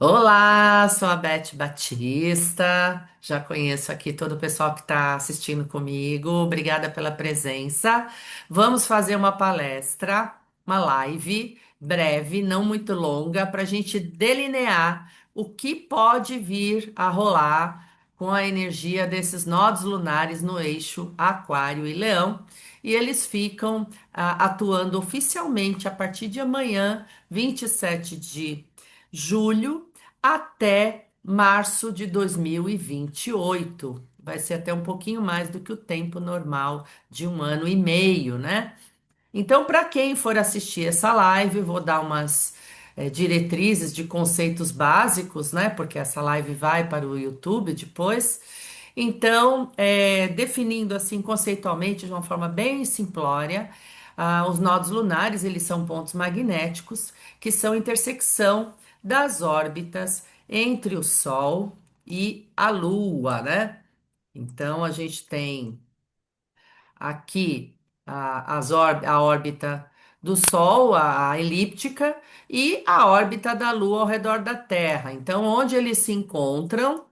Olá, sou a Beth Batista. Já conheço aqui todo o pessoal que está assistindo comigo. Obrigada pela presença. Vamos fazer uma palestra, uma live breve, não muito longa, para a gente delinear o que pode vir a rolar com a energia desses nodos lunares no eixo Aquário e Leão. E eles ficam atuando oficialmente a partir de amanhã, 27 de julho até março de 2028. Vai ser até um pouquinho mais do que o tempo normal de um ano e meio, né? Então, para quem for assistir essa live, eu vou dar umas diretrizes de conceitos básicos, né? Porque essa live vai para o YouTube depois. Então, definindo assim conceitualmente, de uma forma bem simplória, os nodos lunares, eles são pontos magnéticos que são intersecção das órbitas entre o Sol e a Lua, né? Então, a gente tem aqui a órbita do Sol, a elíptica, e a órbita da Lua ao redor da Terra. Então, onde eles se encontram,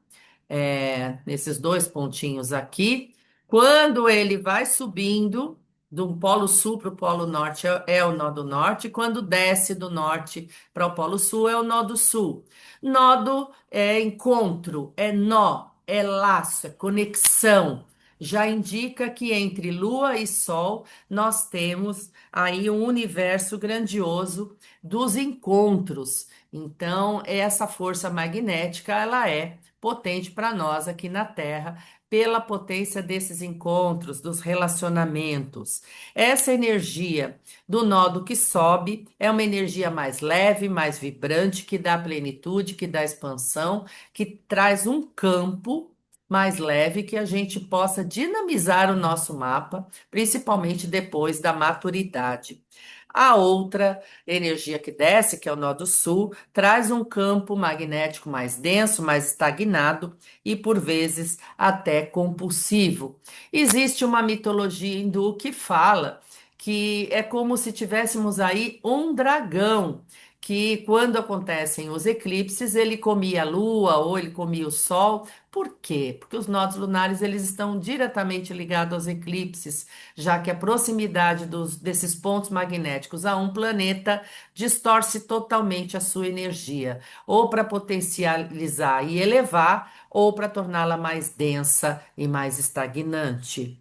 nesses dois pontinhos aqui, quando ele vai subindo do polo sul para o polo norte é o nó do norte, quando desce do norte para o polo sul é o nó do sul. Nodo é encontro, é nó, é laço, é conexão. Já indica que entre Lua e Sol nós temos aí um universo grandioso dos encontros. Então, essa força magnética, ela é potente para nós aqui na Terra, pela potência desses encontros, dos relacionamentos. Essa energia do nodo que sobe é uma energia mais leve, mais vibrante, que dá plenitude, que dá expansão, que traz um campo mais leve que a gente possa dinamizar o nosso mapa, principalmente depois da maturidade. A outra energia que desce, que é o nó do sul, traz um campo magnético mais denso, mais estagnado e, por vezes, até compulsivo. Existe uma mitologia hindu que fala que é como se tivéssemos aí um dragão. Que quando acontecem os eclipses, ele comia a lua ou ele comia o sol. Por quê? Porque os nodos lunares eles estão diretamente ligados aos eclipses, já que a proximidade desses pontos magnéticos a um planeta distorce totalmente a sua energia, ou para potencializar e elevar, ou para torná-la mais densa e mais estagnante.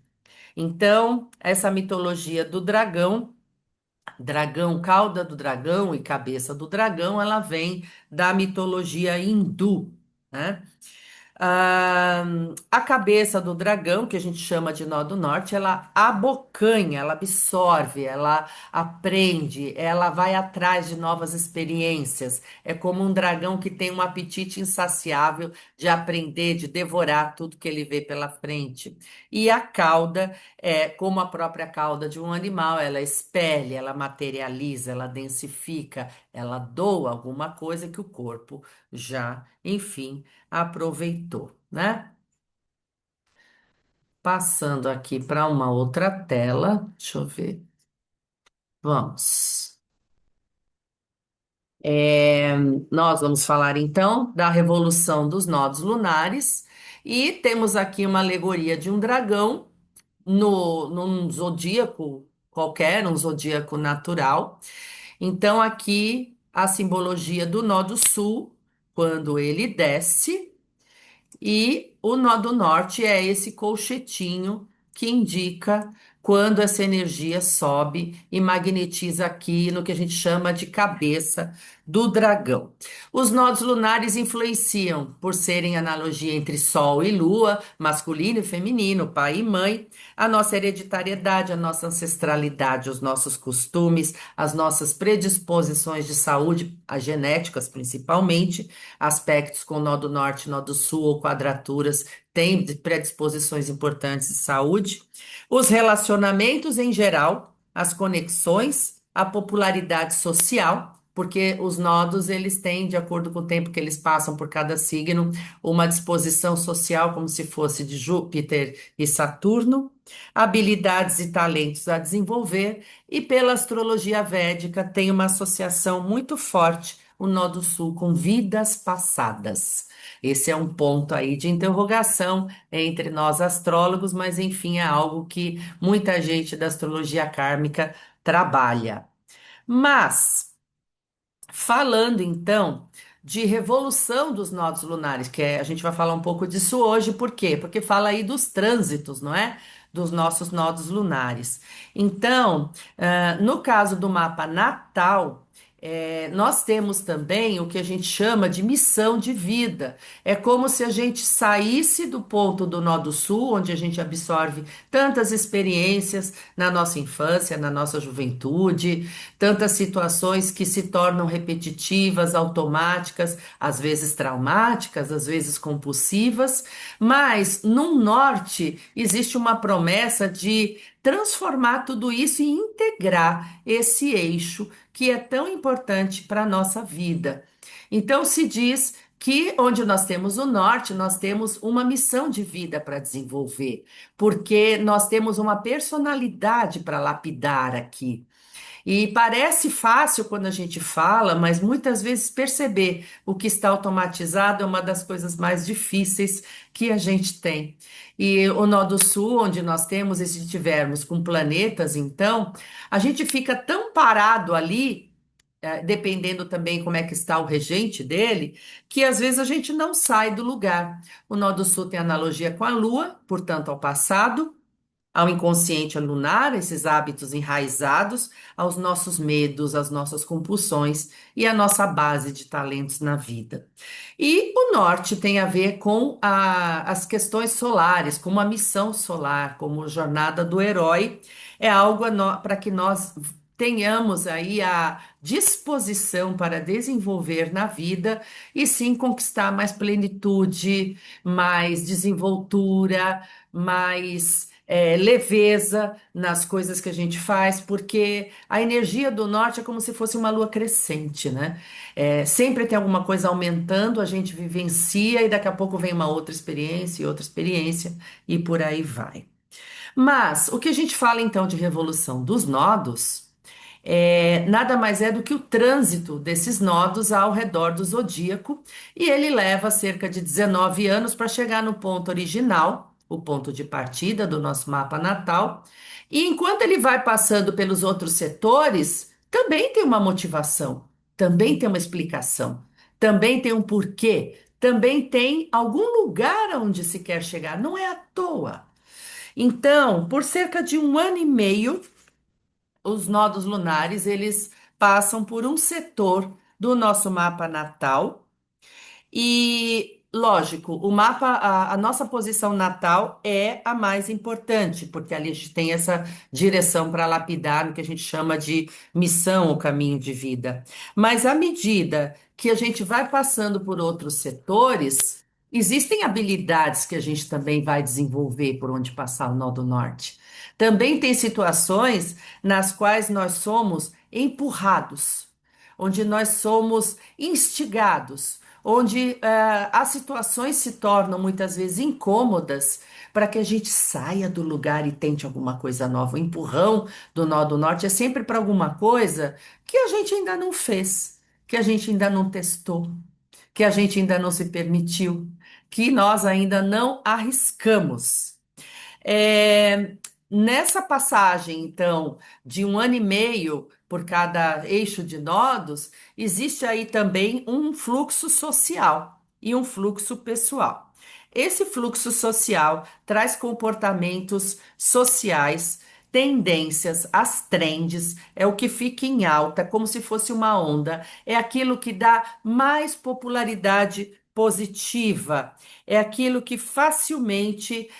Então, essa mitologia do dragão, dragão, cauda do dragão e cabeça do dragão, ela vem da mitologia hindu, né? Ah, a cabeça do dragão, que a gente chama de nó do norte, ela abocanha, ela absorve, ela aprende, ela vai atrás de novas experiências. É como um dragão que tem um apetite insaciável de aprender, de devorar tudo que ele vê pela frente. E a cauda é como a própria cauda de um animal, ela expele, ela materializa, ela densifica, ela doa alguma coisa que o corpo já, enfim, aproveitou, né? Passando aqui para uma outra tela, deixa eu ver. Vamos. É, nós vamos falar então da revolução dos nodos lunares e temos aqui uma alegoria de um dragão no, num zodíaco qualquer, um zodíaco natural. Então, aqui a simbologia do nó do sul, quando ele desce. E o nó do norte é esse colchetinho que indica quando essa energia sobe e magnetiza aqui no que a gente chama de cabeça do dragão. Os nodos lunares influenciam por serem analogia entre Sol e Lua, masculino e feminino, pai e mãe, a nossa hereditariedade, a nossa ancestralidade, os nossos costumes, as nossas predisposições de saúde, as genéticas principalmente, aspectos com nó do norte, nó do sul ou quadraturas têm predisposições importantes de saúde. Os relacionamentos em geral, as conexões, a popularidade social, porque os nodos eles têm, de acordo com o tempo que eles passam por cada signo, uma disposição social como se fosse de Júpiter e Saturno, habilidades e talentos a desenvolver, e pela astrologia védica tem uma associação muito forte o nó do sul com vidas passadas? Esse é um ponto aí de interrogação entre nós astrólogos, mas enfim, é algo que muita gente da astrologia kármica trabalha. Mas falando então de revolução dos nodos lunares, a gente vai falar um pouco disso hoje, por quê? Porque fala aí dos trânsitos, não é? Dos nossos nodos lunares. Então, no caso do mapa natal, nós temos também o que a gente chama de missão de vida. É como se a gente saísse do ponto do nó do sul, onde a gente absorve tantas experiências na nossa infância, na nossa juventude, tantas situações que se tornam repetitivas, automáticas, às vezes traumáticas, às vezes compulsivas, mas no norte existe uma promessa de transformar tudo isso e integrar esse eixo que é tão importante para a nossa vida. Então se diz que onde nós temos o norte, nós temos uma missão de vida para desenvolver, porque nós temos uma personalidade para lapidar aqui. E parece fácil quando a gente fala, mas muitas vezes perceber o que está automatizado é uma das coisas mais difíceis que a gente tem. E o nó do sul, onde nós temos, e se tivermos com planetas, então, a gente fica tão parado ali, dependendo também como é que está o regente dele, que às vezes a gente não sai do lugar. O nó do sul tem analogia com a lua, portanto, ao passado, ao inconsciente lunar, esses hábitos enraizados, aos nossos medos, às nossas compulsões e à nossa base de talentos na vida. E o norte tem a ver com as questões solares, como a missão solar, como a jornada do herói, é algo para que nós tenhamos aí a disposição para desenvolver na vida e sim conquistar mais plenitude, mais desenvoltura, mais leveza nas coisas que a gente faz, porque a energia do norte é como se fosse uma lua crescente, né? Sempre tem alguma coisa aumentando, a gente vivencia e daqui a pouco vem uma outra experiência e outra experiência e por aí vai. Mas o que a gente fala então de revolução dos nodos nada mais é do que o trânsito desses nodos ao redor do zodíaco, e ele leva cerca de 19 anos para chegar no ponto original, o ponto de partida do nosso mapa natal. E enquanto ele vai passando pelos outros setores, também tem uma motivação, também tem uma explicação, também tem um porquê, também tem algum lugar aonde se quer chegar, não é à toa. Então, por cerca de um ano e meio, os nodos lunares, eles passam por um setor do nosso mapa natal e, lógico, o mapa, a nossa posição natal é a mais importante, porque ali a gente tem essa direção para lapidar, no que a gente chama de missão ou caminho de vida. Mas à medida que a gente vai passando por outros setores, existem habilidades que a gente também vai desenvolver por onde passar o nó do norte. Também tem situações nas quais nós somos empurrados, onde nós somos instigados, onde as situações se tornam muitas vezes incômodas para que a gente saia do lugar e tente alguma coisa nova. O empurrão do nó do norte é sempre para alguma coisa que a gente ainda não fez, que a gente ainda não testou, que a gente ainda não se permitiu, que nós ainda não arriscamos. É, nessa passagem, então, de um ano e meio por cada eixo de nodos, existe aí também um fluxo social e um fluxo pessoal. Esse fluxo social traz comportamentos sociais, tendências, as trends, é o que fica em alta, como se fosse uma onda, é aquilo que dá mais popularidade positiva, é aquilo que facilmente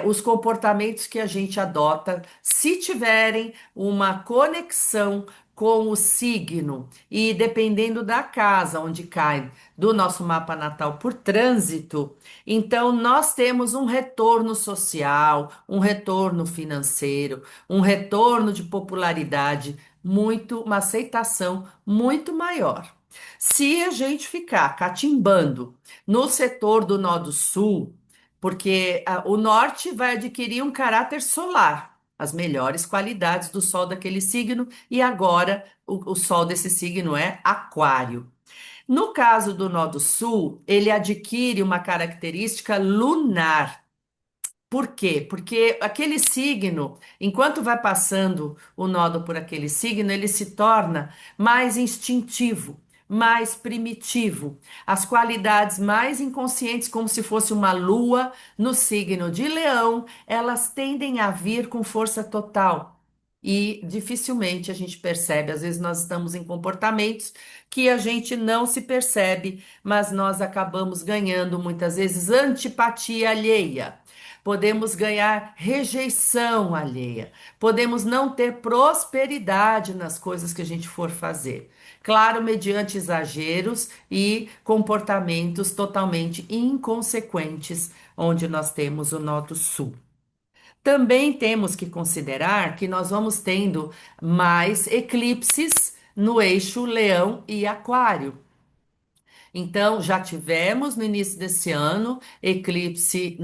os comportamentos que a gente adota, se tiverem uma conexão com o signo e dependendo da casa onde cai do nosso mapa natal por trânsito, então nós temos um retorno social, um retorno financeiro, um retorno de popularidade muito, uma aceitação muito maior. Se a gente ficar catimbando no setor do nó do sul, porque o norte vai adquirir um caráter solar, as melhores qualidades do sol daquele signo, e agora o sol desse signo é aquário. No caso do Nó do Sul, ele adquire uma característica lunar. Por quê? Porque aquele signo, enquanto vai passando o nodo por aquele signo, ele se torna mais instintivo, mais primitivo. As qualidades mais inconscientes, como se fosse uma lua no signo de Leão, elas tendem a vir com força total. E dificilmente a gente percebe, às vezes nós estamos em comportamentos que a gente não se percebe, mas nós acabamos ganhando muitas vezes antipatia alheia. Podemos ganhar rejeição alheia, podemos não ter prosperidade nas coisas que a gente for fazer. Claro, mediante exageros e comportamentos totalmente inconsequentes, onde nós temos o nó do sul. Também temos que considerar que nós vamos tendo mais eclipses no eixo Leão e Aquário. Então, já tivemos no início desse ano eclipse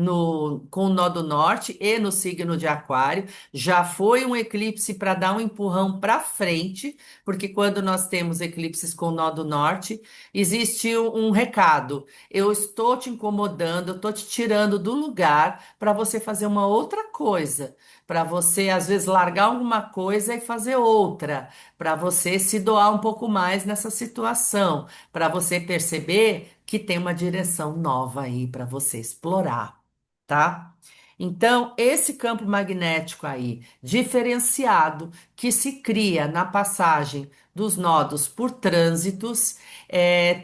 com o nó do norte e no signo de Aquário. Já foi um eclipse para dar um empurrão para frente, porque quando nós temos eclipses com o nó do norte, existe um recado. Eu estou te incomodando, eu estou te tirando do lugar para você fazer uma outra coisa. Para você, às vezes, largar alguma coisa e fazer outra, para você se doar um pouco mais nessa situação, para você perceber que tem uma direção nova aí para você explorar, tá? Então, esse campo magnético aí, diferenciado, que se cria na passagem dos nodos por trânsitos,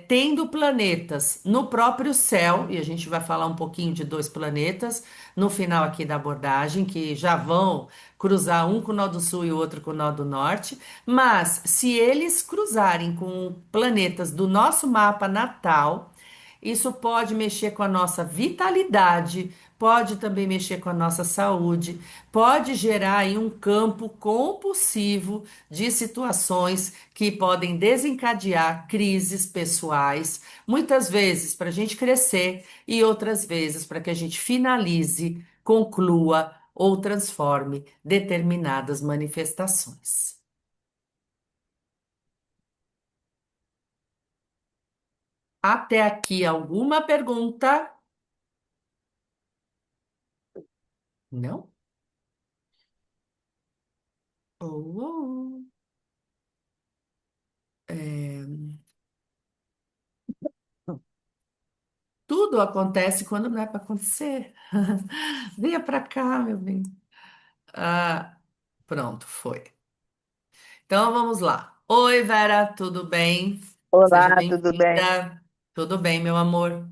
tendo planetas no próprio céu, e a gente vai falar um pouquinho de dois planetas no final aqui da abordagem, que já vão cruzar um com o nó do sul e o outro com o nó do norte, mas se eles cruzarem com planetas do nosso mapa natal, isso pode mexer com a nossa vitalidade, pode também mexer com a nossa saúde, pode gerar aí um campo compulsivo de situações que podem desencadear crises pessoais, muitas vezes para a gente crescer e outras vezes para que a gente finalize, conclua ou transforme determinadas manifestações. Até aqui alguma pergunta? Não? Oh, é, tudo acontece quando não é para acontecer. Venha para cá, meu bem. Ah, pronto, foi. Então vamos lá. Oi, Vera, tudo bem? Seja Olá, tudo bem? bem-vinda. Tudo bem, meu amor?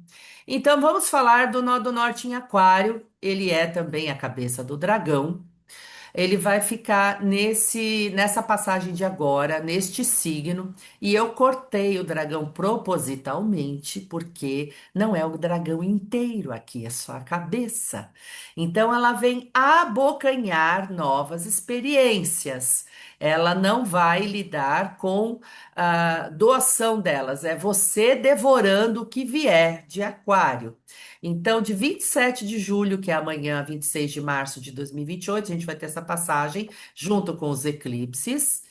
Então vamos falar do nó do norte em Aquário. Ele é também a cabeça do dragão. Ele vai ficar nessa passagem de agora, neste signo, e eu cortei o dragão propositalmente, porque não é o dragão inteiro aqui, é só a cabeça. Então ela vem abocanhar novas experiências. Ela não vai lidar com a doação delas, é você devorando o que vier de aquário. Então, de 27 de julho, que é amanhã, 26 de março de 2028, a gente vai ter essa passagem junto com os eclipses.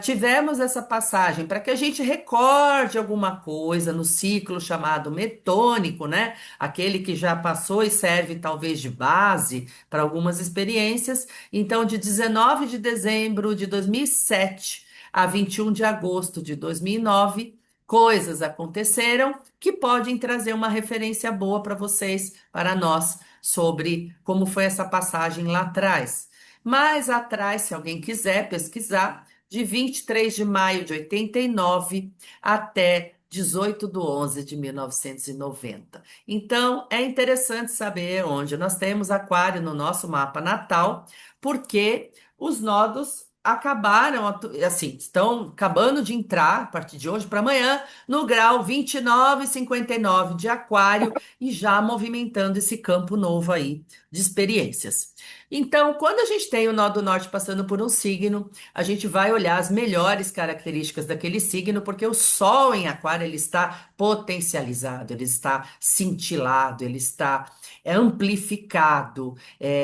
Tivemos essa passagem para que a gente recorde alguma coisa no ciclo chamado metônico, né? Aquele que já passou e serve talvez de base para algumas experiências. Então, de 19 de dezembro de 2007 a 21 de agosto de 2009, coisas aconteceram que podem trazer uma referência boa para vocês, para nós, sobre como foi essa passagem lá atrás. Mais atrás, se alguém quiser pesquisar, de 23 de maio de 89 até 18 de 11 de 1990. Então, é interessante saber onde nós temos aquário no nosso mapa natal, porque os nodos acabaram, assim, estão acabando de entrar, a partir de hoje para amanhã, no grau 29,59 de aquário e já movimentando esse campo novo aí de experiências. Então, quando a gente tem o nó do norte passando por um signo, a gente vai olhar as melhores características daquele signo, porque o Sol em Aquário ele está potencializado, ele está cintilado, ele está amplificado,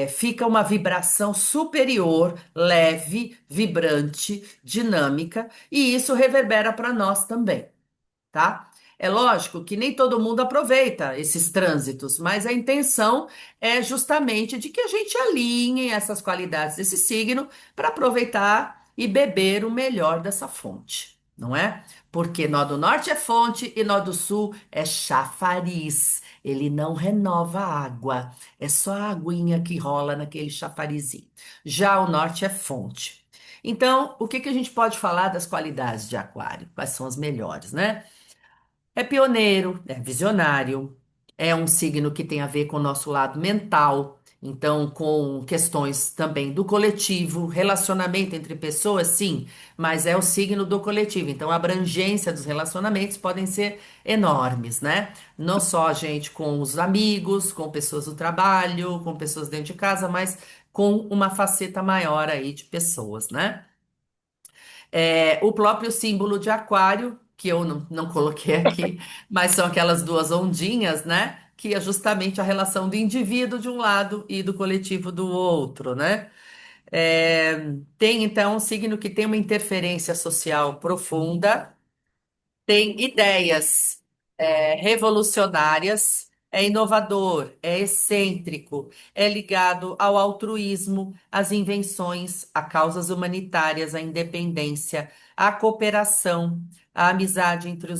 fica uma vibração superior, leve, vibrante, dinâmica, e isso reverbera para nós também. tá? É lógico que nem todo mundo aproveita esses trânsitos, mas a intenção é justamente de que a gente alinhe essas qualidades desse signo para aproveitar e beber o melhor dessa fonte, não é? Porque nó do norte é fonte e nó do sul é chafariz. Ele não renova a água, é só a aguinha que rola naquele chafarizinho. Já o norte é fonte. Então, o que que a gente pode falar das qualidades de Aquário? Quais são as melhores, né? É pioneiro, é visionário, é um signo que tem a ver com o nosso lado mental, então com questões também do coletivo, relacionamento entre pessoas, sim, mas é o signo do coletivo, então a abrangência dos relacionamentos podem ser enormes, né? Não só a gente com os amigos, com pessoas do trabalho, com pessoas dentro de casa, mas com uma faceta maior aí de pessoas, né? O próprio símbolo de aquário, que eu não coloquei aqui, mas são aquelas duas ondinhas, né? Que é justamente a relação do indivíduo de um lado e do coletivo do outro, né? Tem então um signo que tem uma interferência social profunda, tem ideias revolucionárias, é inovador, é excêntrico, é ligado ao altruísmo, às invenções, a causas humanitárias, à independência, à cooperação, à amizade entre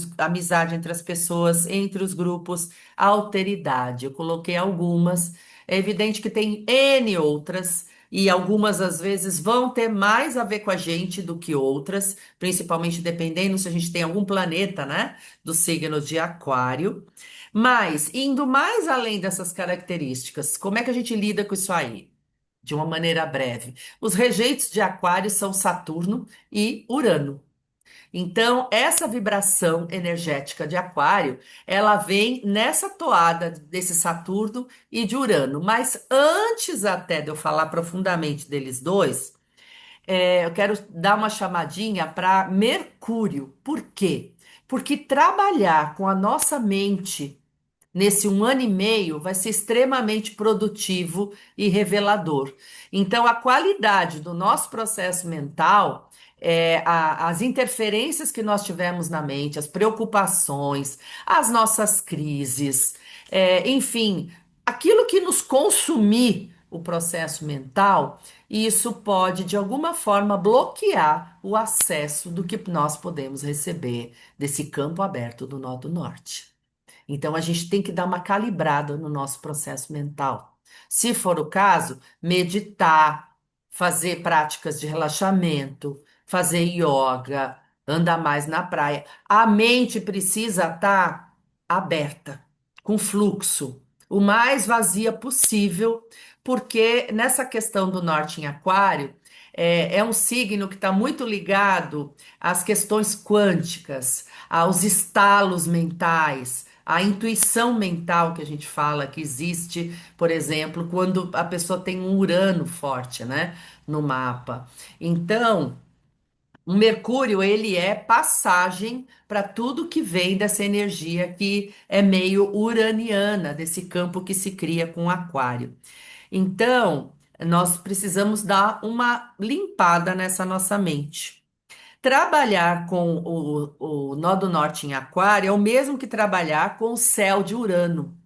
as pessoas, entre os grupos, à alteridade. Eu coloquei algumas. É evidente que tem N outras. E algumas, às vezes, vão ter mais a ver com a gente do que outras, principalmente dependendo se a gente tem algum planeta, né, do signo de Aquário. Mas, indo mais além dessas características, como é que a gente lida com isso aí? De uma maneira breve. Os regentes de Aquário são Saturno e Urano. Então, essa vibração energética de Aquário, ela vem nessa toada desse Saturno e de Urano. Mas antes até de eu falar profundamente deles dois, eu quero dar uma chamadinha para Mercúrio. Por quê? Porque trabalhar com a nossa mente nesse 1 ano e meio vai ser extremamente produtivo e revelador. Então, a qualidade do nosso processo mental, as interferências que nós tivemos na mente, as preocupações, as nossas crises, enfim, aquilo que nos consumir o processo mental, isso pode, de alguma forma, bloquear o acesso do que nós podemos receber desse campo aberto do Nó do Norte. Então, a gente tem que dar uma calibrada no nosso processo mental. Se for o caso, meditar, fazer práticas de relaxamento, fazer yoga, andar mais na praia. A mente precisa estar aberta, com fluxo, o mais vazia possível, porque nessa questão do norte em Aquário, é um signo que está muito ligado às questões quânticas, aos estalos mentais, a intuição mental que a gente fala que existe, por exemplo, quando a pessoa tem um Urano forte, né, no mapa. Então, o Mercúrio, ele é passagem para tudo que vem dessa energia que é meio uraniana, desse campo que se cria com o Aquário. Então, nós precisamos dar uma limpada nessa nossa mente. Trabalhar com o nó do norte em Aquário é o mesmo que trabalhar com o céu de Urano.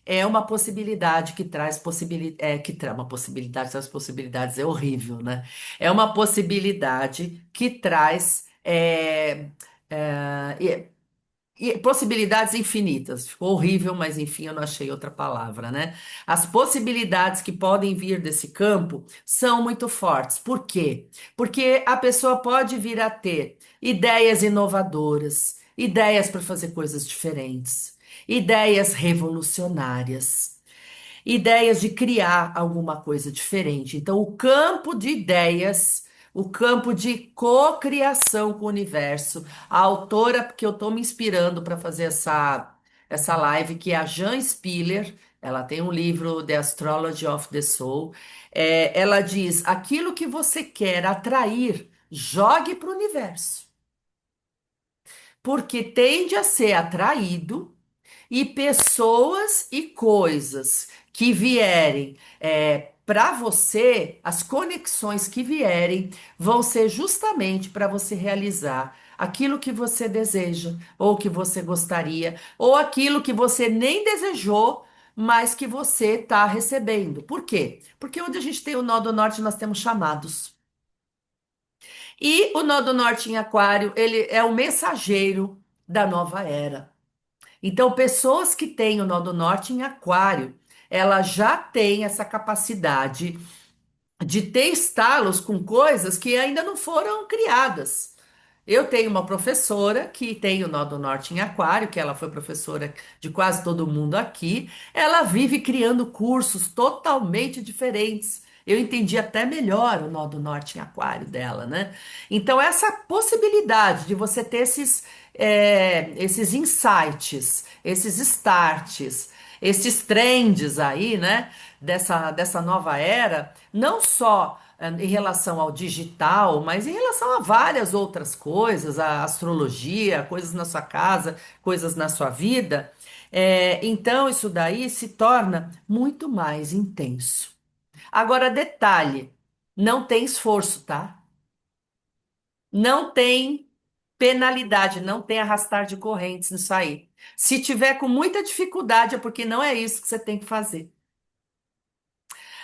É uma possibilidade que traz uma possibilidade, traz possibilidades, é horrível, né? É uma possibilidade que traz e possibilidades infinitas. Ficou horrível, mas enfim, eu não achei outra palavra, né? As possibilidades que podem vir desse campo são muito fortes. Por quê? Porque a pessoa pode vir a ter ideias inovadoras, ideias para fazer coisas diferentes, ideias revolucionárias, ideias de criar alguma coisa diferente. Então, o campo de ideias, o campo de cocriação com o universo, a autora que eu estou me inspirando para fazer essa live, que é a Jan Spiller, ela tem um livro, The Astrology of the Soul. Ela diz: aquilo que você quer atrair, jogue para o universo, porque tende a ser atraído e pessoas e coisas que vierem para você, as conexões que vierem, vão ser justamente para você realizar aquilo que você deseja, ou que você gostaria, ou aquilo que você nem desejou, mas que você está recebendo. Por quê? Porque onde a gente tem o nó do norte, nós temos chamados. E o nó do norte em Aquário, ele é o mensageiro da nova era. Então, pessoas que têm o nó do norte em Aquário, ela já tem essa capacidade de ter estalos com coisas que ainda não foram criadas. Eu tenho uma professora que tem o Nó do Norte em Aquário, que ela foi professora de quase todo mundo aqui. Ela vive criando cursos totalmente diferentes. Eu entendi até melhor o Nó do Norte em Aquário dela, né? Então, essa possibilidade de você ter esses insights, esses starts, esses trends aí, né? Dessa nova era, não só em relação ao digital, mas em relação a várias outras coisas, a astrologia, coisas na sua casa, coisas na sua vida. Então, isso daí se torna muito mais intenso. Agora, detalhe: não tem esforço, tá? Não tem penalidade, não tem arrastar de correntes nisso aí. Se tiver com muita dificuldade, é porque não é isso que você tem que fazer.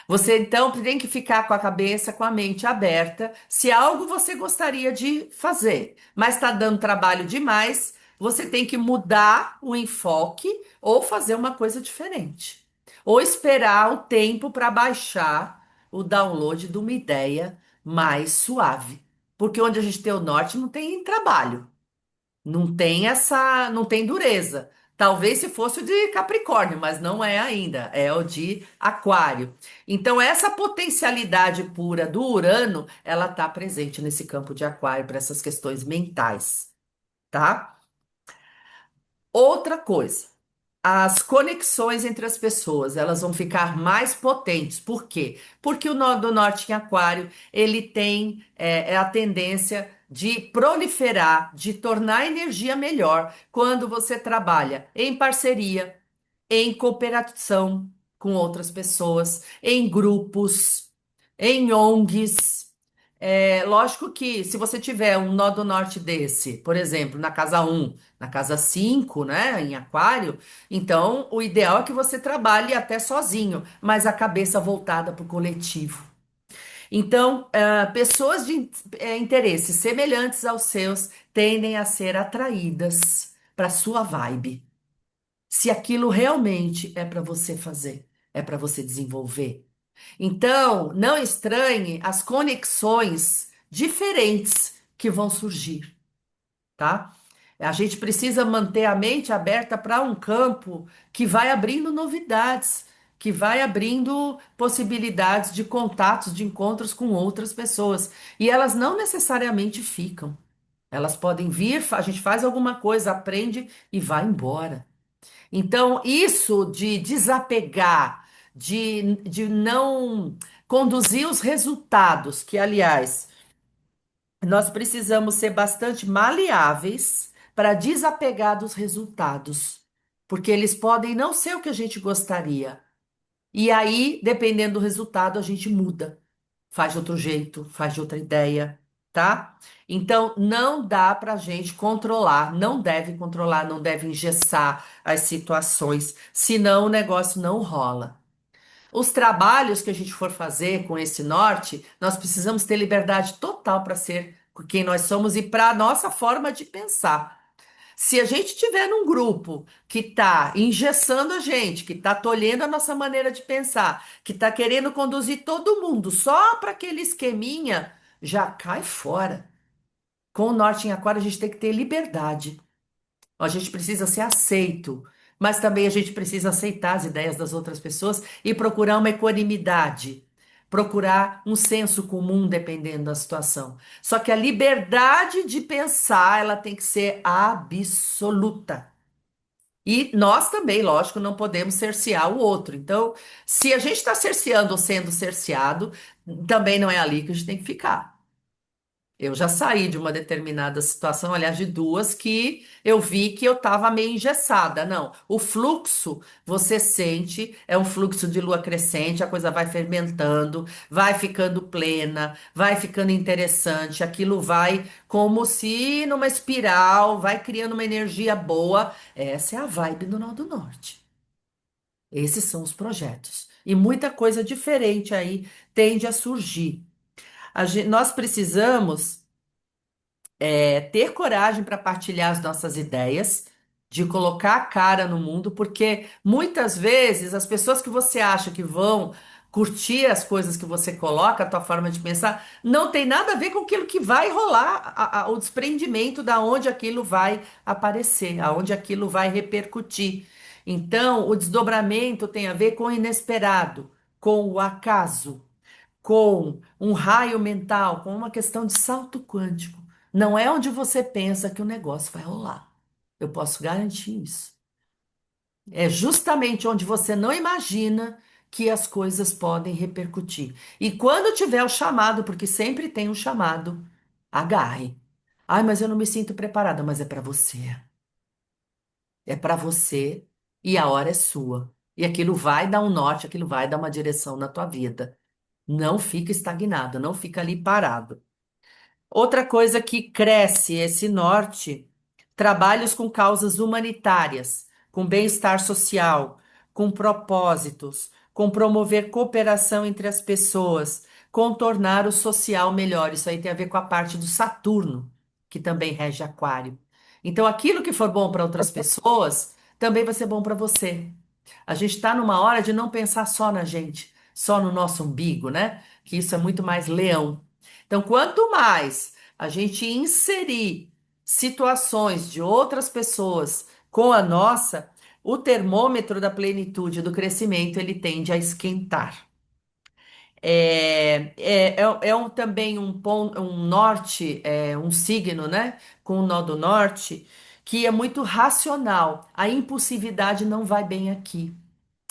Você então tem que ficar com a cabeça, com a mente aberta. Se algo você gostaria de fazer, mas está dando trabalho demais, você tem que mudar o enfoque ou fazer uma coisa diferente. Ou esperar o tempo para baixar o download de uma ideia mais suave. Porque onde a gente tem o norte não tem trabalho. Não tem dureza. Talvez se fosse o de Capricórnio, mas não é ainda, é o de Aquário. Então essa potencialidade pura do Urano, ela está presente nesse campo de Aquário para essas questões mentais, tá? Outra coisa, as conexões entre as pessoas, elas vão ficar mais potentes. Por quê? Porque o nó do norte em Aquário, ele tem a tendência de proliferar, de tornar a energia melhor quando você trabalha em parceria, em cooperação com outras pessoas, em grupos, em ONGs. Lógico que se você tiver um nó do norte desse, por exemplo, na casa um, na casa 5, né, em Aquário, então o ideal é que você trabalhe até sozinho, mas a cabeça voltada para o coletivo. Então, pessoas de interesses semelhantes aos seus tendem a ser atraídas para sua vibe. Se aquilo realmente é para você fazer, é para você desenvolver. Então, não estranhe as conexões diferentes que vão surgir, tá? A gente precisa manter a mente aberta para um campo que vai abrindo novidades, que vai abrindo possibilidades de contatos, de encontros com outras pessoas. E elas não necessariamente ficam. Elas podem vir, a gente faz alguma coisa, aprende e vai embora. Então, isso de desapegar, de não conduzir os resultados, que, aliás, nós precisamos ser bastante maleáveis para desapegar dos resultados, porque eles podem não ser o que a gente gostaria. E aí, dependendo do resultado, a gente muda, faz de outro jeito, faz de outra ideia, tá? Então, não dá para a gente controlar, não deve controlar, não deve engessar as situações, senão o negócio não rola. Os trabalhos que a gente for fazer com esse norte, nós precisamos ter liberdade total para ser quem nós somos e para a nossa forma de pensar. Se a gente tiver num grupo que está engessando a gente, que está tolhendo a nossa maneira de pensar, que está querendo conduzir todo mundo só para aquele esqueminha, já cai fora. Com o Norte em Aquário, a gente tem que ter liberdade. A gente precisa ser aceito, mas também a gente precisa aceitar as ideias das outras pessoas e procurar uma equanimidade, procurar um senso comum dependendo da situação. Só que a liberdade de pensar, ela tem que ser absoluta. E nós também, lógico, não podemos cercear o outro. Então, se a gente está cerceando ou sendo cerceado, também não é ali que a gente tem que ficar. Eu já saí de uma determinada situação, aliás, de duas, que eu vi que eu estava meio engessada. Não, o fluxo, você sente, é um fluxo de lua crescente, a coisa vai fermentando, vai ficando plena, vai ficando interessante, aquilo vai como se numa espiral, vai criando uma energia boa. Essa é a vibe do Nó do Norte. Esses são os projetos. E muita coisa diferente aí tende a surgir. Nós precisamos ter coragem para partilhar as nossas ideias, de colocar a cara no mundo, porque muitas vezes as pessoas que você acha que vão curtir as coisas que você coloca, a tua forma de pensar, não tem nada a ver com aquilo que vai rolar, o desprendimento da onde aquilo vai aparecer, aonde aquilo vai repercutir. Então, o desdobramento tem a ver com o inesperado, com o acaso, com um raio mental, com uma questão de salto quântico. Não é onde você pensa que o negócio vai rolar. Eu posso garantir isso. É justamente onde você não imagina que as coisas podem repercutir. E quando tiver o chamado, porque sempre tem um chamado, agarre. Ai, mas eu não me sinto preparada, mas é para você. É para você e a hora é sua. E aquilo vai dar um norte, aquilo vai dar uma direção na tua vida. Não fica estagnado, não fica ali parado. Outra coisa que cresce esse norte, trabalhos com causas humanitárias, com bem-estar social, com propósitos, com promover cooperação entre as pessoas, com tornar o social melhor. Isso aí tem a ver com a parte do Saturno, que também rege Aquário. Então, aquilo que for bom para outras pessoas, também vai ser bom para você. A gente está numa hora de não pensar só na gente, só no nosso umbigo, né? Que isso é muito mais leão. Então, quanto mais a gente inserir situações de outras pessoas com a nossa, o termômetro da plenitude do crescimento ele tende a esquentar. Também um ponto, um norte, um signo, né? Com o nó do norte, que é muito racional. A impulsividade não vai bem aqui.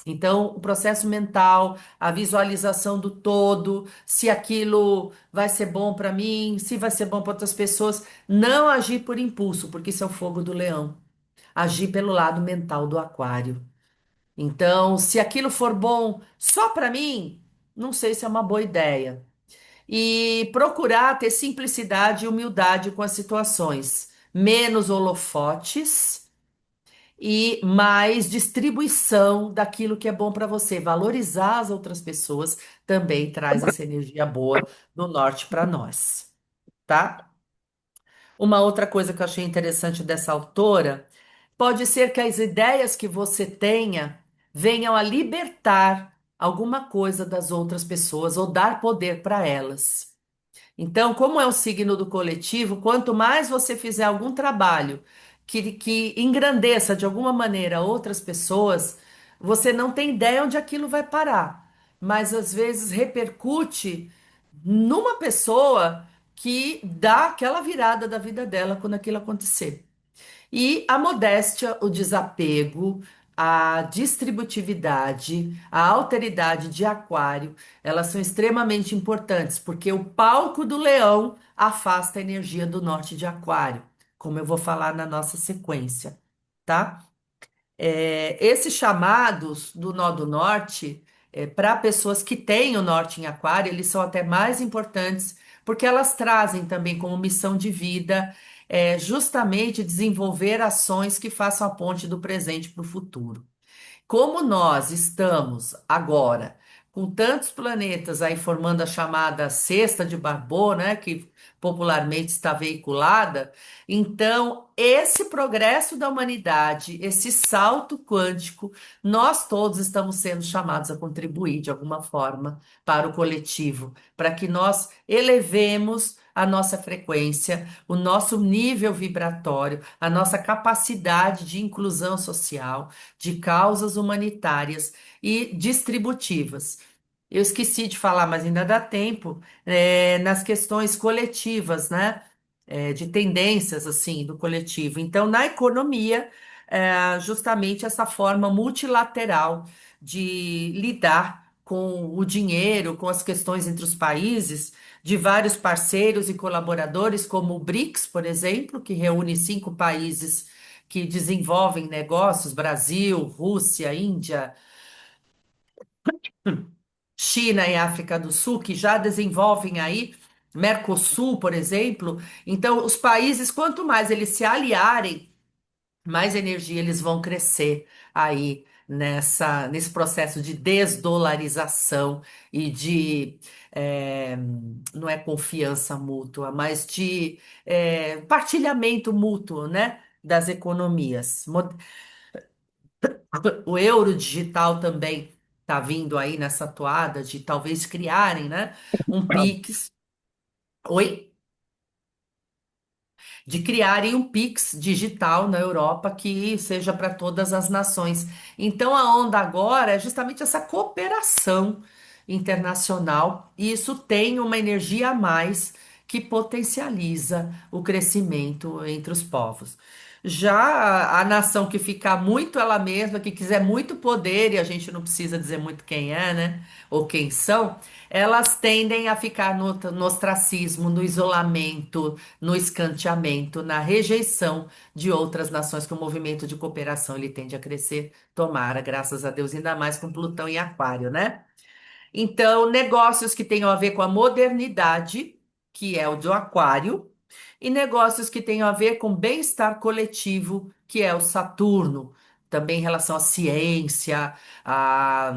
Então, o processo mental, a visualização do todo, se aquilo vai ser bom para mim, se vai ser bom para outras pessoas, não agir por impulso, porque isso é o fogo do leão. Agir pelo lado mental do aquário. Então, se aquilo for bom só para mim, não sei se é uma boa ideia. E procurar ter simplicidade e humildade com as situações, menos holofotes e mais distribuição daquilo que é bom para você. Valorizar as outras pessoas também traz essa energia boa do norte para nós, tá? Uma outra coisa que eu achei interessante dessa autora, pode ser que as ideias que você tenha venham a libertar alguma coisa das outras pessoas ou dar poder para elas. Então, como é o signo do coletivo, quanto mais você fizer algum trabalho que engrandeça de alguma maneira outras pessoas, você não tem ideia onde aquilo vai parar. Mas às vezes repercute numa pessoa que dá aquela virada da vida dela quando aquilo acontecer. E a modéstia, o desapego, a distributividade, a alteridade de aquário, elas são extremamente importantes, porque o palco do leão afasta a energia do norte de aquário, como eu vou falar na nossa sequência, tá? Esses chamados do nó do norte, para pessoas que têm o norte em aquário, eles são até mais importantes, porque elas trazem também como missão de vida, justamente desenvolver ações que façam a ponte do presente para o futuro. Como nós estamos agora com tantos planetas aí formando a chamada cesta de Barbot, né, que popularmente está veiculada, então esse progresso da humanidade, esse salto quântico, nós todos estamos sendo chamados a contribuir de alguma forma para o coletivo, para que nós elevemos a nossa frequência, o nosso nível vibratório, a nossa capacidade de inclusão social, de causas humanitárias e distributivas. Eu esqueci de falar, mas ainda dá tempo, nas questões coletivas, né? De tendências, assim, do coletivo. Então, na economia, justamente essa forma multilateral de lidar com o dinheiro, com as questões entre os países, de vários parceiros e colaboradores, como o BRICS, por exemplo, que reúne 5 países que desenvolvem negócios: Brasil, Rússia, Índia, China e África do Sul, que já desenvolvem aí, Mercosul, por exemplo. Então, os países, quanto mais eles se aliarem, mais energia eles vão crescer aí nesse processo de desdolarização e de, eh, não é confiança mútua, mas de partilhamento mútuo, né, das economias. O euro digital também está vindo aí nessa toada de talvez criarem, né, um Pix. Oi? De criarem um Pix digital na Europa que seja para todas as nações. Então, a onda agora é justamente essa cooperação internacional, e isso tem uma energia a mais que potencializa o crescimento entre os povos. Já a nação que ficar muito ela mesma, que quiser muito poder, e a gente não precisa dizer muito quem é, né? Ou quem são, elas tendem a ficar no ostracismo, no isolamento, no escanteamento, na rejeição de outras nações, que o movimento de cooperação ele tende a crescer, tomara, graças a Deus, ainda mais com Plutão em Aquário, né? Então, negócios que tenham a ver com a modernidade, que é o do Aquário, e negócios que tenham a ver com bem-estar coletivo, que é o Saturno, também em relação à ciência, a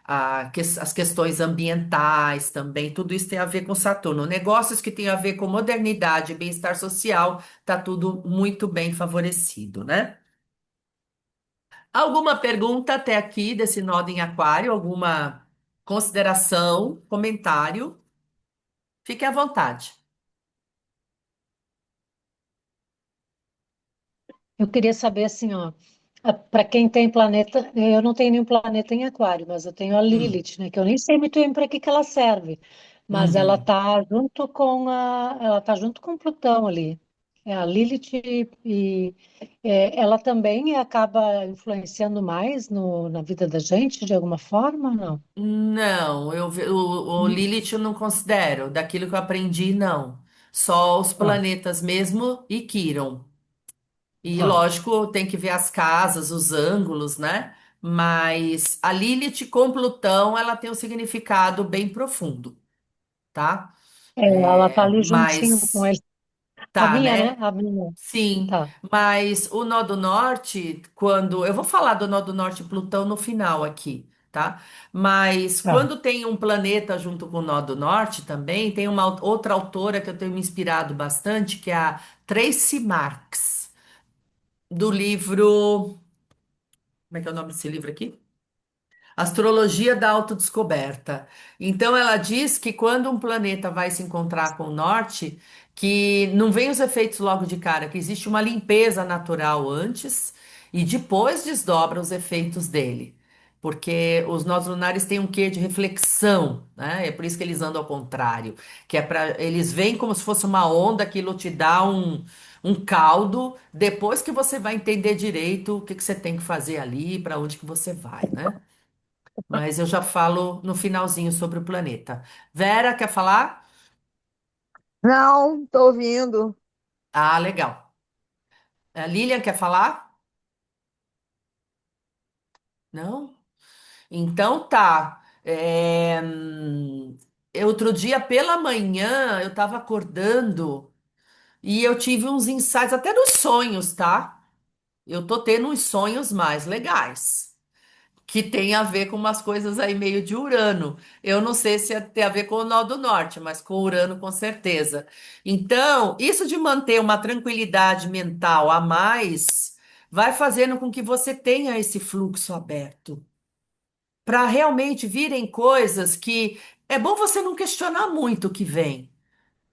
as questões ambientais também, tudo isso tem a ver com Saturno. Negócios que têm a ver com modernidade e bem-estar social, tá tudo muito bem favorecido, né? Alguma pergunta até aqui desse nodo em Aquário? Alguma consideração, comentário? Fique à vontade. Eu queria saber assim, ó, para quem tem planeta, eu não tenho nenhum planeta em Aquário, mas eu tenho a Hum, Lilith, né, que eu nem sei muito bem para que ela serve, mas uhum. ela tá junto com Plutão ali. É a Lilith ela também acaba influenciando mais na vida da gente de alguma forma, não? Não, o Lilith eu não considero. Daquilo que eu aprendi, não. Só os Tá, planetas mesmo e Quiron. E tá. lógico, tem que ver as casas, os ângulos, né? Mas a Lilith com Plutão, ela tem um significado bem profundo, tá? Ela tá ali juntinho com Mas ele. A tá, minha, né? né? A minha. Sim, Tá, mas o nó do norte, quando eu vou falar do nó do norte e Plutão no final aqui, tá? Mas tá. quando tem um planeta junto com o nó do norte também, tem uma outra autora que eu tenho me inspirado bastante, que é a Tracy Marks, do livro, como é que é o nome desse livro aqui? Astrologia da Autodescoberta. Então, ela diz que quando um planeta vai se encontrar com o Norte, que não vem os efeitos logo de cara, que existe uma limpeza natural antes e depois desdobra os efeitos dele. Porque os nós lunares têm um quê de reflexão, né? É por isso que eles andam ao contrário, que é para eles vêm como se fosse uma onda, aquilo te dá um caldo, depois que você vai entender direito o que que você tem que fazer ali, para onde que você vai, né? Mas eu já falo no finalzinho sobre o planeta. Vera, quer falar? Não, tô ouvindo. Ah, legal. A Lilian quer falar? Não? Então tá. Outro dia pela manhã eu tava acordando e eu tive uns insights, até nos sonhos, tá? Eu tô tendo uns sonhos mais legais, que tem a ver com umas coisas aí meio de Urano. Eu não sei se tem a ver com o nó do norte, mas com Urano com certeza. Então, isso de manter uma tranquilidade mental a mais vai fazendo com que você tenha esse fluxo aberto, para realmente virem coisas que é bom você não questionar muito o que vem.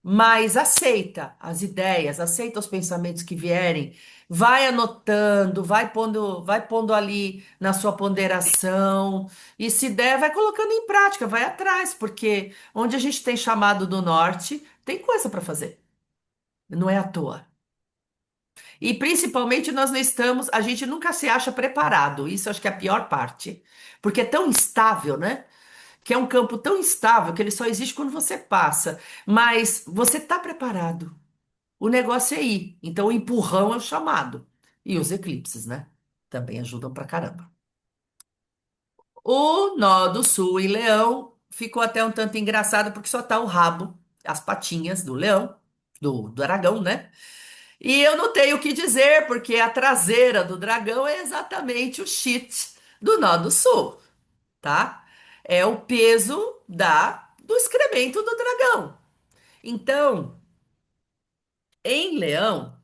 Mas aceita as ideias, aceita os pensamentos que vierem, vai anotando, vai pondo ali na sua ponderação, e se der, vai colocando em prática, vai atrás, porque onde a gente tem chamado do norte, tem coisa para fazer, não é à toa. E principalmente nós não estamos, a gente nunca se acha preparado. Isso eu acho que é a pior parte. Porque é tão instável, né? Que é um campo tão instável que ele só existe quando você passa. Mas você está preparado. O negócio é ir. Então o empurrão é o chamado. E os eclipses, né? Também ajudam pra caramba. O nó do sul em Leão ficou até um tanto engraçado porque só tá o rabo, as patinhas do leão, do dragão, né? E eu não tenho o que dizer, porque a traseira do dragão é exatamente o cheat do nó do sul, tá? É o peso do excremento do dragão. Então, em Leão,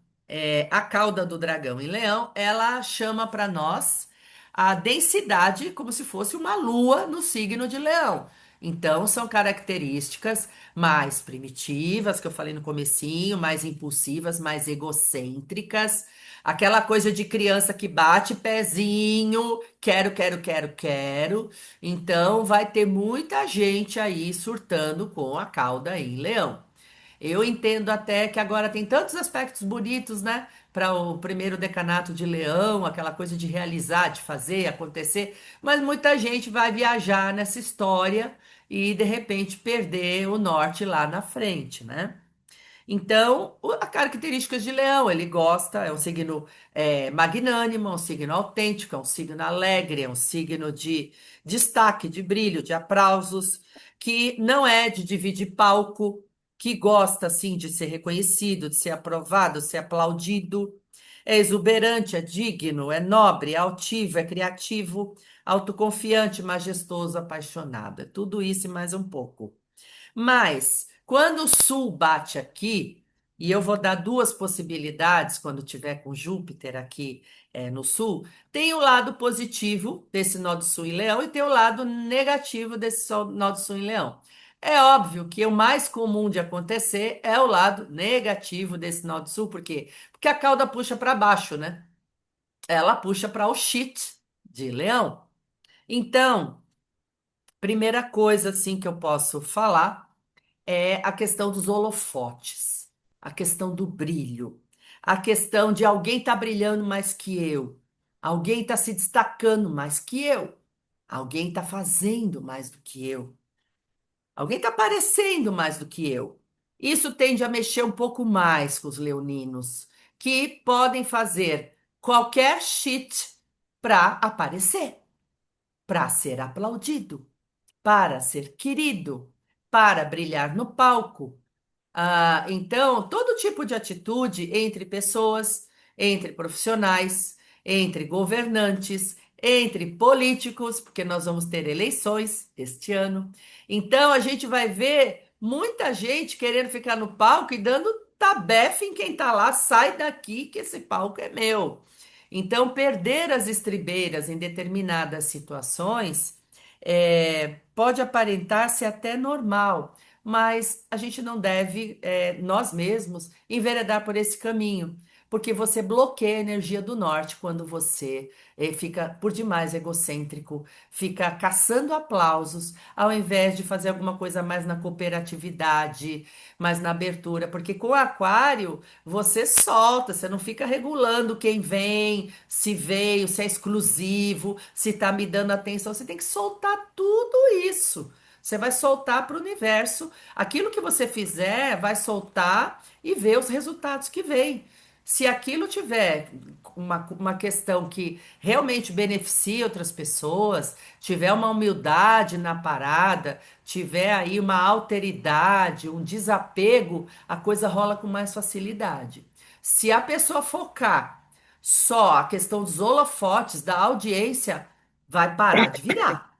a cauda do dragão em Leão, ela chama para nós a densidade como se fosse uma lua no signo de Leão. Então, são características mais primitivas, que eu falei no comecinho, mais impulsivas, mais egocêntricas. Aquela coisa de criança que bate pezinho, quero, quero, quero, quero. Então, vai ter muita gente aí surtando com a cauda em Leão. Eu entendo até que agora tem tantos aspectos bonitos, né? Para o primeiro decanato de Leão, aquela coisa de realizar, de fazer acontecer, mas muita gente vai viajar nessa história e de repente perder o norte lá na frente, né? Então, a características de Leão, ele gosta, é um signo magnânimo, é um signo autêntico, é um signo alegre, é um signo de destaque, de brilho, de aplausos, que não é de dividir palco, que gosta, assim, de ser reconhecido, de ser aprovado, de ser aplaudido, é exuberante, é digno, é nobre, é altivo, é criativo, autoconfiante, majestoso, apaixonado. É tudo isso e mais um pouco. Mas, quando o Sul bate aqui, e eu vou dar duas possibilidades quando tiver com Júpiter aqui no Sul, tem o lado positivo desse nó do Sul em Leão e tem o lado negativo desse nó do Sul em Leão. É óbvio que o mais comum de acontecer é o lado negativo desse nó do Sul, por quê? Porque a cauda puxa para baixo, né? Ela puxa para o shit de Leão. Então, primeira coisa assim que eu posso falar é a questão dos holofotes, a questão do brilho, a questão de alguém tá brilhando mais que eu, alguém tá se destacando mais que eu, alguém tá fazendo mais do que eu, alguém tá aparecendo mais do que eu. Isso tende a mexer um pouco mais com os leoninos, que podem fazer qualquer shit para aparecer, para ser aplaudido, para ser querido, para brilhar no palco. Então, todo tipo de atitude entre pessoas, entre profissionais, entre governantes, entre políticos, porque nós vamos ter eleições este ano. Então, a gente vai ver muita gente querendo ficar no palco e dando tabefe em quem está lá, sai daqui que esse palco é meu. Então, perder as estribeiras em determinadas situações pode aparentar ser até normal, mas a gente não deve, nós mesmos, enveredar por esse caminho, porque você bloqueia a energia do norte quando você fica por demais egocêntrico, fica caçando aplausos, ao invés de fazer alguma coisa mais na cooperatividade, mais na abertura, porque com o aquário você solta, você não fica regulando quem vem, se veio, se é exclusivo, se tá me dando atenção, você tem que soltar tudo isso. Você vai soltar para o universo. Aquilo que você fizer, vai soltar e ver os resultados que vêm. Se aquilo tiver uma questão que realmente beneficia outras pessoas, tiver uma humildade na parada, tiver aí uma alteridade, um desapego, a coisa rola com mais facilidade. Se a pessoa focar só a questão dos holofotes, da audiência, vai parar de virar.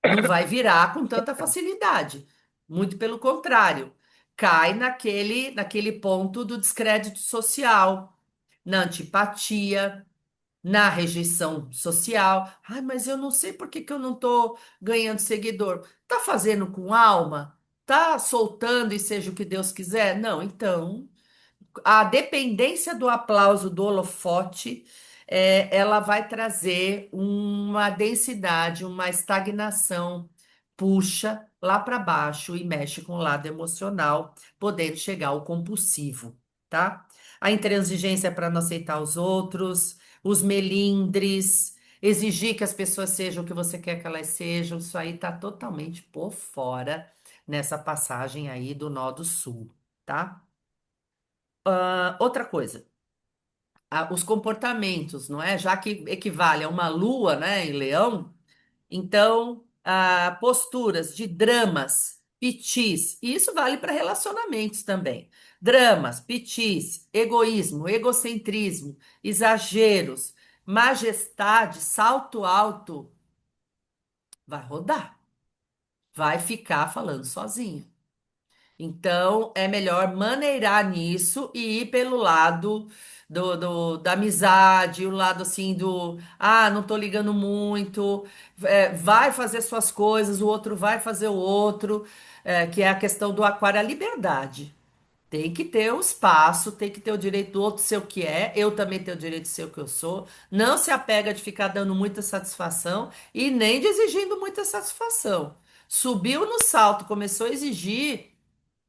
Não vai virar com tanta facilidade. Muito pelo contrário, cai naquele ponto do descrédito social, na antipatia, na rejeição social. Ai, mas eu não sei por que que eu não estou ganhando seguidor. Tá fazendo com alma? Tá soltando e seja o que Deus quiser? Não, então a dependência do aplauso do holofote, ela vai trazer uma densidade, uma estagnação, puxa lá para baixo e mexe com o lado emocional, podendo chegar ao compulsivo, tá? A intransigência para não aceitar os outros, os melindres, exigir que as pessoas sejam o que você quer que elas sejam, isso aí tá totalmente por fora nessa passagem aí do Nó do Sul, tá? Outra coisa, os comportamentos, não é? Já que equivale a uma lua, né, em Leão, então, posturas de dramas, pitis, e isso vale para relacionamentos também. Dramas, pitis, egoísmo, egocentrismo, exageros, majestade, salto alto, vai rodar, vai ficar falando sozinho. Então, é melhor maneirar nisso e ir pelo lado da amizade, o lado assim não tô ligando muito, vai fazer suas coisas, o outro vai fazer o outro, que é a questão do aquário, a liberdade. Tem que ter o espaço, tem que ter o direito do outro ser o que é, eu também tenho o direito de ser o que eu sou. Não se apega de ficar dando muita satisfação e nem de exigindo muita satisfação. Subiu no salto, começou a exigir.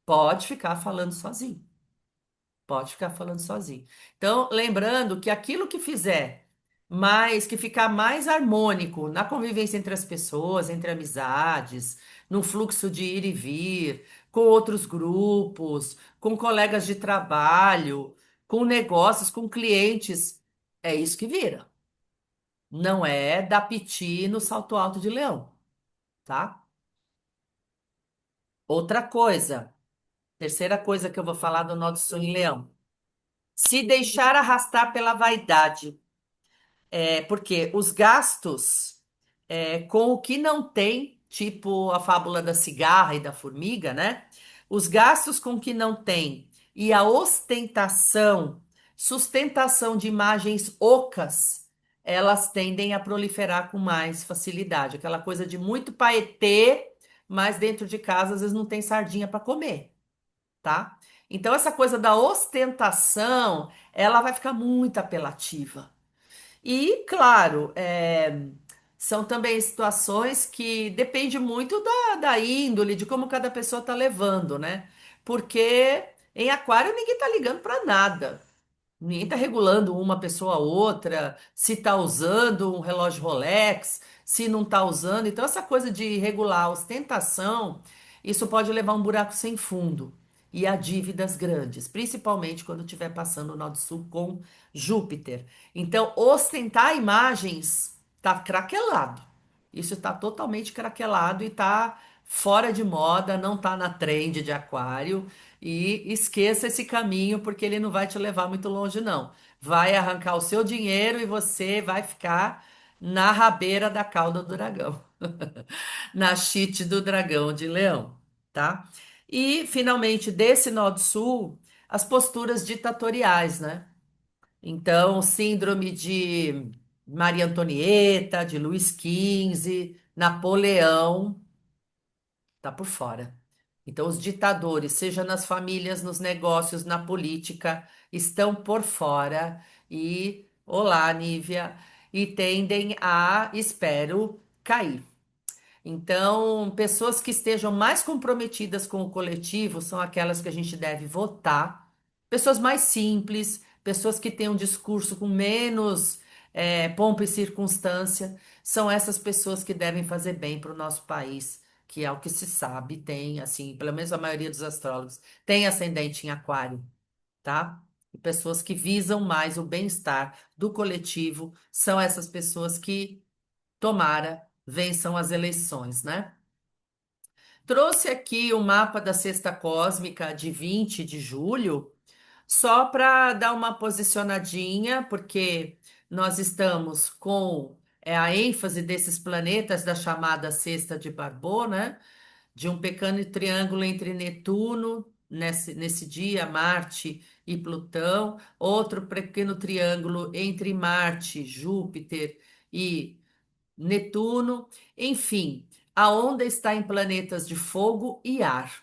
Pode ficar falando sozinho. Pode ficar falando sozinho. Então, lembrando que aquilo que fizer que ficar mais harmônico na convivência entre as pessoas, entre amizades, no fluxo de ir e vir, com outros grupos, com colegas de trabalho, com negócios, com clientes, é isso que vira. Não é dar piti no salto alto de leão, tá? Outra coisa, terceira coisa que eu vou falar do Norte Sul em Leão. Se deixar arrastar pela vaidade, porque os gastos com o que não tem, tipo a fábula da cigarra e da formiga, né? Os gastos com o que não tem e a ostentação, sustentação de imagens ocas, elas tendem a proliferar com mais facilidade. Aquela coisa de muito paetê, mas dentro de casa às vezes não tem sardinha para comer, tá? Então, essa coisa da ostentação, ela vai ficar muito apelativa. E, claro, são também situações que depende muito da índole, de como cada pessoa está levando, né? Porque em aquário ninguém está ligando para nada. Ninguém está regulando uma pessoa a outra, se está usando um relógio Rolex, se não está usando. Então, essa coisa de regular a ostentação, isso pode levar a um buraco sem fundo e a dívidas grandes, principalmente quando estiver passando o Nó do Sul com Júpiter. Então, ostentar imagens está craquelado. Isso está totalmente craquelado e está fora de moda, não está na trend de aquário. E esqueça esse caminho, porque ele não vai te levar muito longe, não. Vai arrancar o seu dinheiro e você vai ficar na rabeira da cauda do dragão, na chite do dragão de leão, tá? E, finalmente, desse nó do sul, as posturas ditatoriais, né? Então, síndrome de Maria Antonieta, de Luís XV, Napoleão, tá por fora. Então, os ditadores, seja nas famílias, nos negócios, na política, estão por fora e, olá, Nívia, e tendem a, espero, cair. Então, pessoas que estejam mais comprometidas com o coletivo são aquelas que a gente deve votar. Pessoas mais simples, pessoas que têm um discurso com menos pompa e circunstância, são essas pessoas que devem fazer bem para o nosso país, que é o que se sabe, tem, assim, pelo menos a maioria dos astrólogos, tem ascendente em aquário, tá? E pessoas que visam mais o bem-estar do coletivo são essas pessoas que tomara, vençam as eleições, né? Trouxe aqui o mapa da Sexta Cósmica de 20 de julho, só para dar uma posicionadinha, porque nós estamos com a ênfase desses planetas da chamada Sexta de Barbô, né? De um pequeno triângulo entre Netuno, nesse dia, Marte e Plutão, outro pequeno triângulo entre Marte, Júpiter e Netuno, enfim, a onda está em planetas de fogo e ar.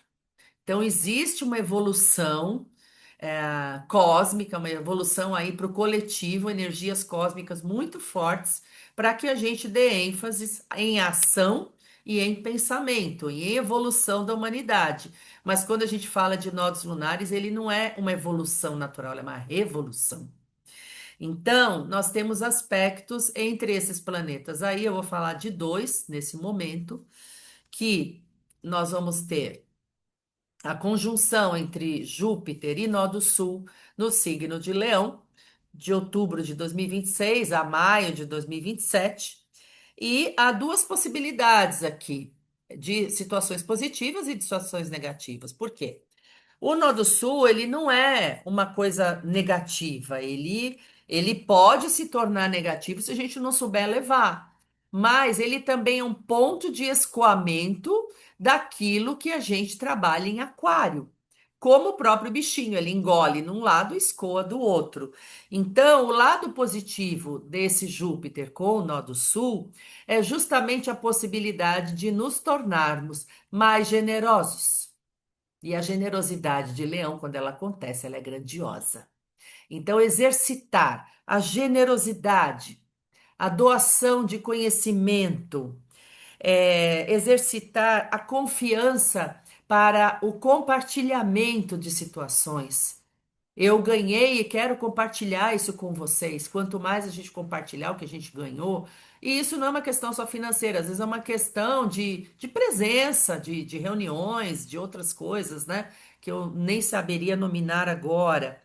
Então, existe uma evolução cósmica, uma evolução aí para o coletivo, energias cósmicas muito fortes, para que a gente dê ênfase em ação e em pensamento, e em evolução da humanidade. Mas quando a gente fala de nodos lunares, ele não é uma evolução natural, é uma revolução. Então, nós temos aspectos entre esses planetas. Aí eu vou falar de dois nesse momento, que nós vamos ter a conjunção entre Júpiter e Nó do Sul no signo de Leão, de outubro de 2026 a maio de 2027. E há duas possibilidades aqui de situações positivas e de situações negativas. Por quê? O Nodo Sul, ele não é uma coisa negativa, ele pode se tornar negativo se a gente não souber levar, mas ele também é um ponto de escoamento daquilo que a gente trabalha em aquário. Como o próprio bichinho, ele engole num lado e escoa do outro. Então, o lado positivo desse Júpiter com o Nodo Sul é justamente a possibilidade de nos tornarmos mais generosos. E a generosidade de Leão, quando ela acontece, ela é grandiosa. Então, exercitar a generosidade, a doação de conhecimento, exercitar a confiança para o compartilhamento de situações. Eu ganhei e quero compartilhar isso com vocês. Quanto mais a gente compartilhar o que a gente ganhou, e isso não é uma questão só financeira, às vezes é uma questão de presença, de reuniões, de outras coisas, né? Que eu nem saberia nominar agora.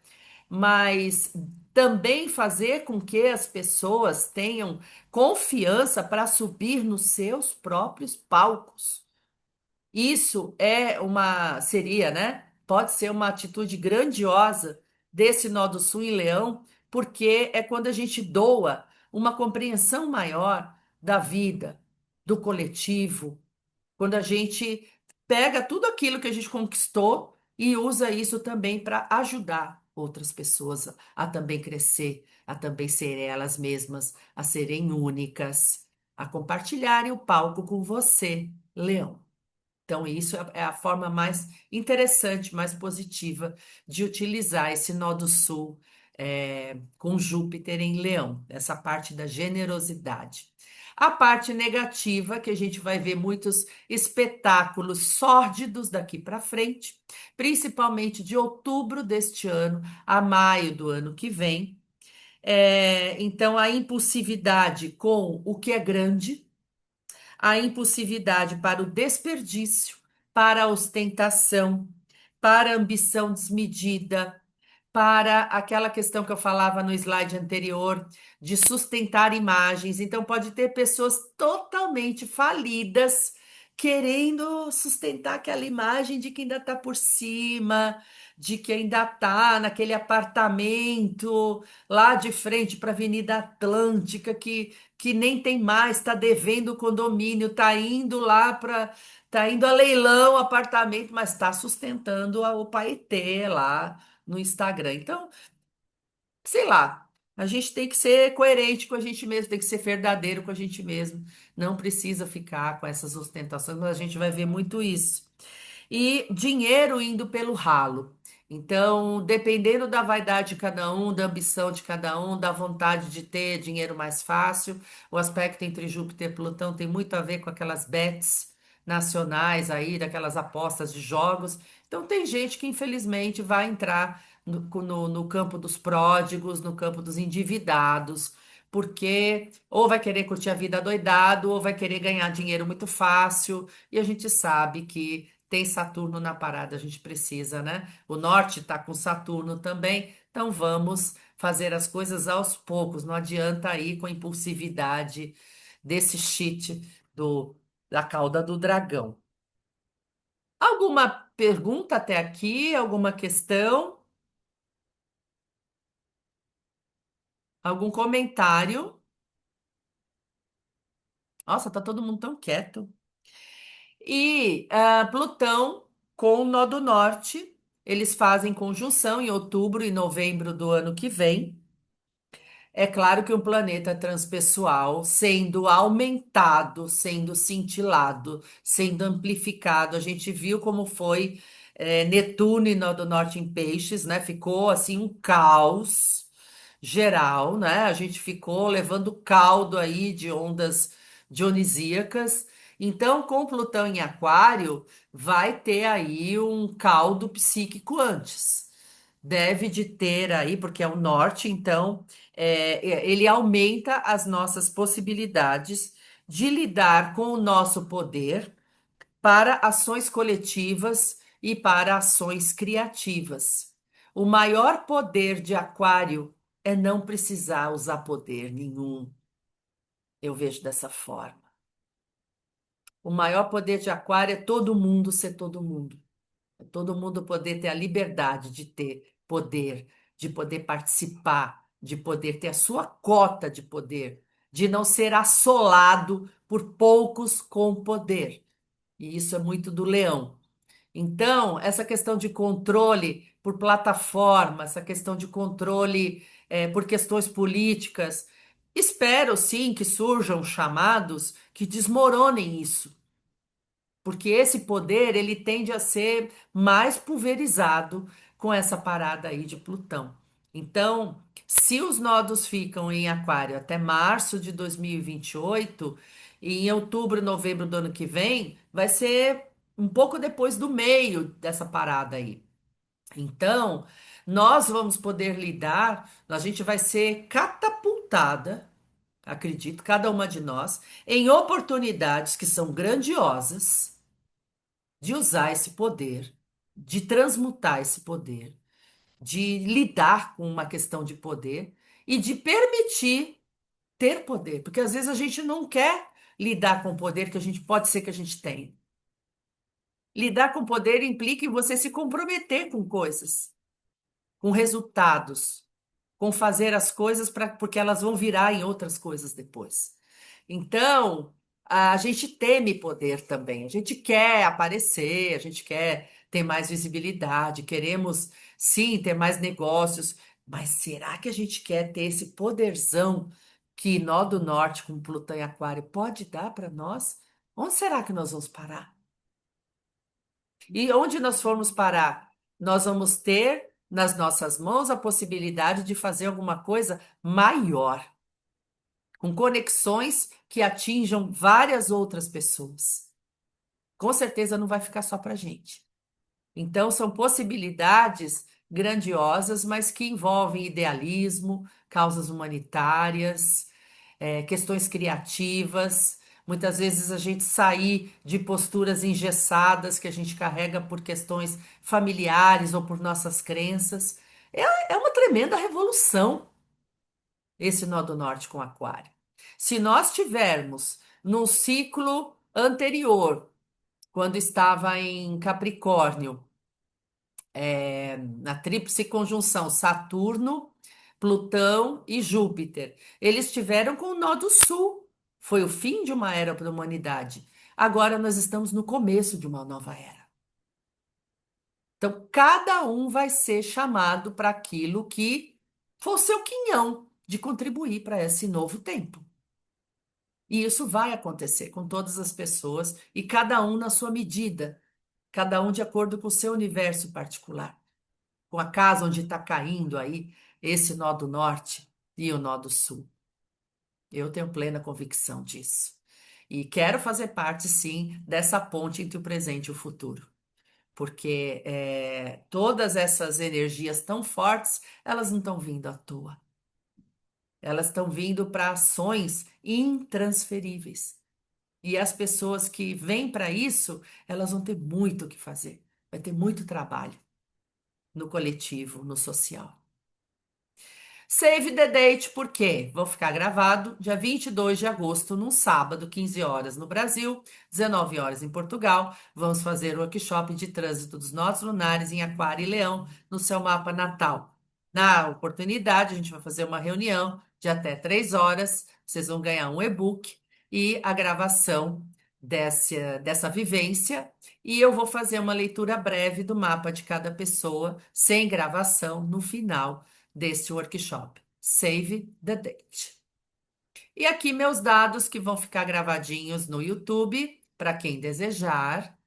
Mas também fazer com que as pessoas tenham confiança para subir nos seus próprios palcos. Isso seria, né? Pode ser uma atitude grandiosa desse nó do sul em Leão, porque é quando a gente doa uma compreensão maior da vida, do coletivo, quando a gente pega tudo aquilo que a gente conquistou e usa isso também para ajudar outras pessoas a também crescer, a também serem elas mesmas, a serem únicas, a compartilharem o palco com você, Leão. Então, isso é a forma mais interessante, mais positiva de utilizar esse nó do sul com Júpiter em Leão, essa parte da generosidade. A parte negativa, que a gente vai ver muitos espetáculos sórdidos daqui para frente, principalmente de outubro deste ano a maio do ano que vem. Então, a impulsividade com o que é grande, a impulsividade para o desperdício, para a ostentação, para a ambição desmedida, para aquela questão que eu falava no slide anterior, de sustentar imagens. Então, pode ter pessoas totalmente falidas, querendo sustentar aquela imagem de que ainda está por cima, de que ainda está naquele apartamento lá de frente para a Avenida Atlântica, que nem tem mais, está devendo o condomínio, está indo a leilão o apartamento, mas está sustentando o Paetê lá no Instagram. Então, sei lá, a gente tem que ser coerente com a gente mesmo, tem que ser verdadeiro com a gente mesmo. Não precisa ficar com essas ostentações, mas a gente vai ver muito isso. E dinheiro indo pelo ralo. Então, dependendo da vaidade de cada um, da ambição de cada um, da vontade de ter dinheiro mais fácil, o aspecto entre Júpiter e Plutão tem muito a ver com aquelas bets nacionais aí, daquelas apostas de jogos. Então, tem gente que infelizmente vai entrar no campo dos pródigos, no campo dos endividados, porque ou vai querer curtir a vida doidado, ou vai querer ganhar dinheiro muito fácil, e a gente sabe que tem Saturno na parada, a gente precisa, né? O norte está com Saturno também, então vamos fazer as coisas aos poucos, não adianta ir com a impulsividade desse cheat da cauda do dragão. Alguma pergunta até aqui? Alguma questão? Algum comentário? Nossa, tá todo mundo tão quieto. E Plutão com o nó do norte, eles fazem conjunção em outubro e novembro do ano que vem. É claro que um planeta transpessoal sendo aumentado, sendo cintilado, sendo amplificado. A gente viu como foi Netuno e Nó do Norte em Peixes, né? Ficou assim um caos geral, né? A gente ficou levando caldo aí de ondas dionisíacas. Então, com Plutão em Aquário, vai ter aí um caldo psíquico antes. Deve de ter aí, porque é o norte, então ele aumenta as nossas possibilidades de lidar com o nosso poder para ações coletivas e para ações criativas. O maior poder de Aquário é não precisar usar poder nenhum. Eu vejo dessa forma. O maior poder de Aquário é todo mundo ser todo mundo. É todo mundo poder ter a liberdade de ter poder, de poder participar, de poder ter a sua cota de poder, de não ser assolado por poucos com poder. E isso é muito do leão. Então, essa questão de controle por plataforma, essa questão de controle por questões políticas, espero sim que surjam chamados que desmoronem isso, porque esse poder ele tende a ser mais pulverizado com essa parada aí de Plutão. Então, se os nodos ficam em Aquário até março de 2028, e em outubro, novembro do ano que vem, vai ser um pouco depois do meio dessa parada aí. Então, nós vamos poder lidar, a gente vai ser catapultada, acredito, cada uma de nós, em oportunidades que são grandiosas de usar esse poder, de transmutar esse poder, de lidar com uma questão de poder e de permitir ter poder, porque às vezes a gente não quer lidar com o poder que a gente pode ser que a gente tenha. Lidar com poder implica em você se comprometer com coisas, com resultados, com fazer as coisas porque elas vão virar em outras coisas depois. Então, a gente teme poder também. A gente quer aparecer, a gente quer ter mais visibilidade, queremos sim ter mais negócios, mas será que a gente quer ter esse poderzão que Nó do Norte com Plutão e Aquário pode dar para nós? Onde será que nós vamos parar? E onde nós formos parar, nós vamos ter nas nossas mãos a possibilidade de fazer alguma coisa maior, com conexões que atinjam várias outras pessoas. Com certeza não vai ficar só para gente. Então, são possibilidades grandiosas, mas que envolvem idealismo, causas humanitárias, questões criativas. Muitas vezes a gente sair de posturas engessadas que a gente carrega por questões familiares ou por nossas crenças. É uma tremenda revolução esse nó do norte com aquário. Se nós tivermos num ciclo anterior, quando estava em Capricórnio, na tríplice conjunção Saturno, Plutão e Júpiter. Eles tiveram com o nó do sul. Foi o fim de uma era para a humanidade. Agora nós estamos no começo de uma nova era. Então, cada um vai ser chamado para aquilo que for o seu quinhão de contribuir para esse novo tempo. E isso vai acontecer com todas as pessoas e cada um na sua medida, cada um de acordo com o seu universo particular, com a casa onde está caindo aí esse nó do norte e o nó do sul. Eu tenho plena convicção disso. E quero fazer parte, sim, dessa ponte entre o presente e o futuro. Porque todas essas energias tão fortes, elas não estão vindo à toa. Elas estão vindo para ações intransferíveis. E as pessoas que vêm para isso, elas vão ter muito o que fazer. Vai ter muito trabalho no coletivo, no social. Save the date, por quê? Vou ficar gravado dia 22 de agosto, num sábado, 15 horas no Brasil, 19 horas em Portugal. Vamos fazer o workshop de trânsito dos nodos lunares em Aquário e Leão no seu mapa natal. Na oportunidade, a gente vai fazer uma reunião de até 3 horas. Vocês vão ganhar um e-book e a gravação dessa vivência. E eu vou fazer uma leitura breve do mapa de cada pessoa, sem gravação, no final deste workshop. Save the date. E aqui meus dados que vão ficar gravadinhos no YouTube, para quem desejar.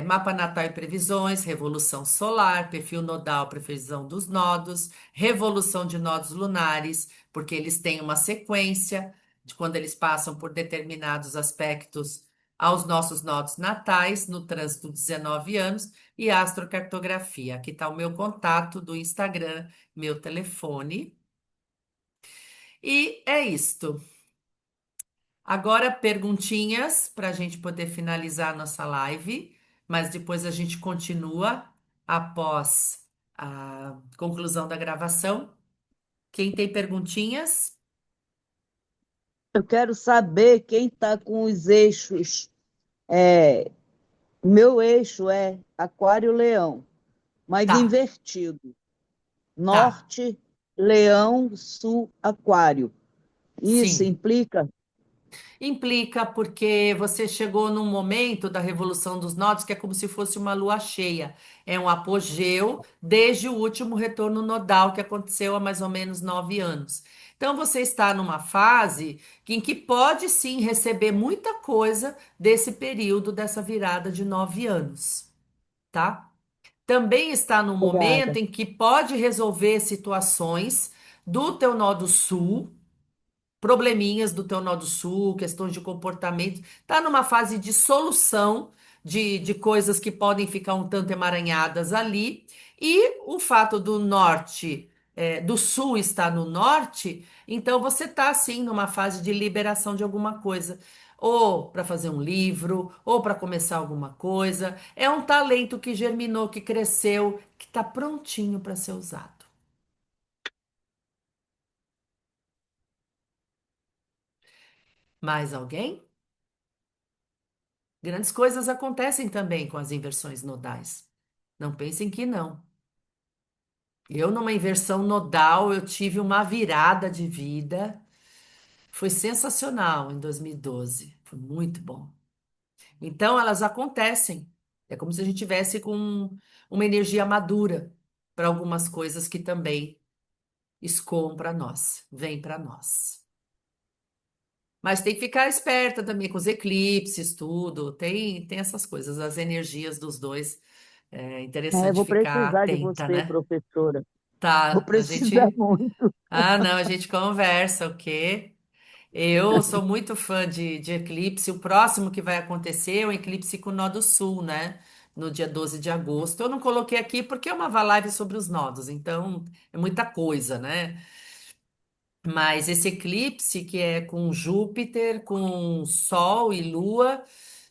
Mapa natal e previsões, revolução solar, perfil nodal, previsão dos nodos, revolução de nodos lunares, porque eles têm uma sequência de quando eles passam por determinados aspectos, aos nossos nodos natais no trânsito 19 anos e astrocartografia. Aqui está o meu contato do Instagram, meu telefone. E é isto. Agora, perguntinhas para a gente poder finalizar a nossa live, mas depois a gente continua após a conclusão da gravação. Quem tem perguntinhas? Eu quero saber quem está com os eixos. É, meu eixo é Aquário-Leão, mas Tá, invertido. tá. Norte, Leão, Sul, Aquário. Isso Sim. implica? Implica porque você chegou num momento da revolução dos nodos que é como se fosse uma lua cheia. É um apogeu desde o último retorno nodal que aconteceu há mais ou menos 9 anos. Então você está numa fase em que pode sim receber muita coisa desse período, dessa virada de 9 anos, tá? Também está num momento Obrigada. em que pode resolver situações do teu nodo sul, probleminhas do teu nó do sul, questões de comportamento, tá numa fase de solução de coisas que podem ficar um tanto emaranhadas ali, e o fato do norte, do sul estar no norte, então você tá assim numa fase de liberação de alguma coisa. Ou para fazer um livro, ou para começar alguma coisa. É um talento que germinou, que cresceu, que está prontinho para ser usado. Mais alguém? Grandes coisas acontecem também com as inversões nodais. Não pensem que não. Eu, numa inversão nodal, eu tive uma virada de vida. Foi sensacional em 2012. Foi muito bom. Então, elas acontecem. É como se a gente tivesse com uma energia madura para algumas coisas que também escoam para nós, vêm para nós. Mas tem que ficar esperta também com os eclipses, tudo. Tem essas coisas, as energias dos dois. É É, interessante vou ficar precisar de atenta, você, né? professora. Vou Tá, a precisar gente. muito. Ah, não, a gente conversa, o quê? Eu sou muito fã de eclipse. O próximo que vai acontecer é o eclipse com o nó do sul, né? No dia 12 de agosto. Eu não coloquei aqui porque é uma live sobre os nodos, então é muita coisa, né? Mas esse eclipse que é com Júpiter, com Sol e Lua,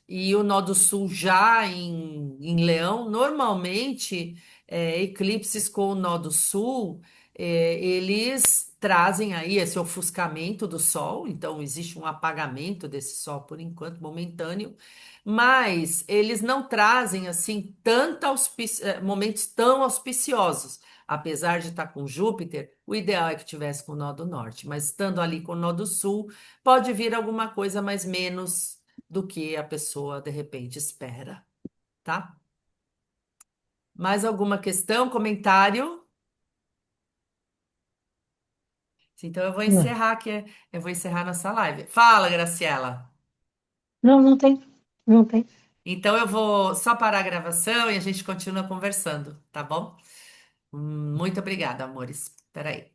e o nó do sul já em Leão, normalmente eclipses com o nó do sul, eles trazem aí esse ofuscamento do Sol, então existe um apagamento desse Sol por enquanto, momentâneo, mas eles não trazem assim momentos tão auspiciosos. Apesar de estar com Júpiter, o ideal é que tivesse com o nó do norte, mas estando ali com o nó do sul, pode vir alguma coisa mais menos do que a pessoa de repente espera, tá? Mais alguma questão, comentário? Então eu vou Não, encerrar aqui, eu vou encerrar nossa live. Fala, Graciela. não, não tem. Não tem. Então eu vou só parar a gravação e a gente continua conversando, tá bom? Muito obrigada, amores. Peraí.